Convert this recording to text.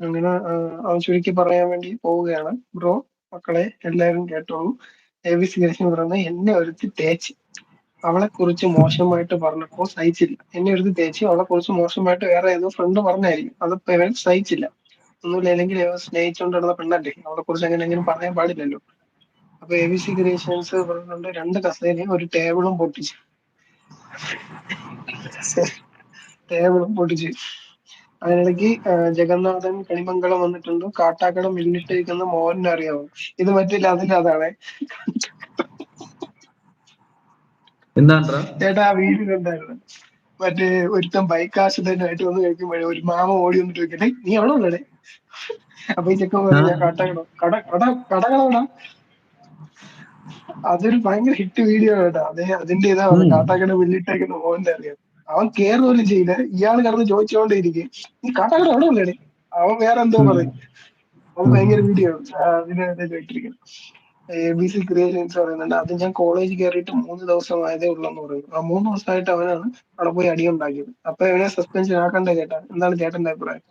അങ്ങനെ അവൻ ചുരുക്കി പറയാൻ വേണ്ടി പോവുകയാണ്. ബ്രോ, മക്കളെ എല്ലാവരും കേട്ടോളൂ. എബിസി ഗണേശൻ പറയുന്നത്, എന്നെ ഒരുത്തി തേച്ച് അവളെ കുറിച്ച് മോശമായിട്ട് പറഞ്ഞപ്പോൾ സഹിച്ചില്ല. എന്നെ ഒരുത്തി തേച്ച് അവളെ കുറിച്ച് മോശമായിട്ട് വേറെ ഏതോ ഫ്രണ്ട് പറഞ്ഞായിരിക്കും. അതിപ്പോ ഇവൻ സഹിച്ചില്ല. ഒന്നുമില്ല, അല്ലെങ്കിൽ സ്നേഹിച്ചുകൊണ്ട് നടന്ന പെണ്ണല്ലേ, അവളെ കുറിച്ച് എങ്ങനെയെങ്കിലും പറയാൻ പാടില്ലല്ലോ. അപ്പൊ എബിസി ക്രിയേഷൻസ് പറഞ്ഞുകൊണ്ട് 2 കസേരയും ഒരു ടേബിളും പൊട്ടിച്ചു. ടേബിളും പൊട്ടിച്ചു. അതിനിടയ്ക്ക് ജഗന്നാഥൻ കണിമംഗലം വന്നിട്ടുണ്ട്. കാട്ടാക്കട മില്ലിട്ടിരിക്കുന്ന മോഹനെ അറിയാമോ? ഇത് മറ്റില്ല, അതിന്റെ അതാണ്. എന്താണ്ടാ ചേട്ടാ ആ വീഡിയോ കണ്ടായിരുന്നു. മറ്റേ ഒരുത്തൻ ബൈക്ക് ആക്സിഡന്റ് വന്ന് കഴിക്കുമ്പോഴേ ഒരു മാമ ഓടി വന്നിട്ട് ചോദിക്കട്ടെ, നീ എവിടെ ഉള്ളടേ? അപ്പൊ ഈ ചെക്കൻ പറയും, ഞാൻ കാട്ടാക്കട. കടകളെവിടാ? അതൊരു ഭയങ്കര ഹിറ്റ് വീഡിയോ കേട്ടോ. അതിന്റെ ഇതാണ് കാട്ടാക്കട മില്ലിട്ടേക്കുന്ന മോഹന്റെ അറിയാം. അവൻ കേറ് പോലും ചെയ്യില്ല, ഇയാൾ കിടന്ന് ചോദിച്ചുകൊണ്ടേയിരിക്കും, നീ കാട്ടാക്കട എവിടെ ഉള്ളടേ? അവൻ വേറെ എന്തോ പറയും. അവൻ ഭയങ്കര വീഡിയോ അതിനെ ചോദിച്ചിരിക്കുന്നത്. എബിസി ക്രിയേഷൻസ് പറയുന്നുണ്ട്, അത് ഞാൻ കോളേജ് കയറിയിട്ട് 3 ദിവസമായതേ ഉള്ളെന്ന് പറയുന്നു. ആ 3 ദിവസമായിട്ട് അവനാണ് അവിടെ പോയി അടിയുണ്ടാക്കിയത്. അപ്പൊ ഇവനെ സസ്പെൻഷൻ ആക്കണ്ടേ ചേട്ടാ? എന്താണ് ചേട്ടന്റെ അഭിപ്രായം?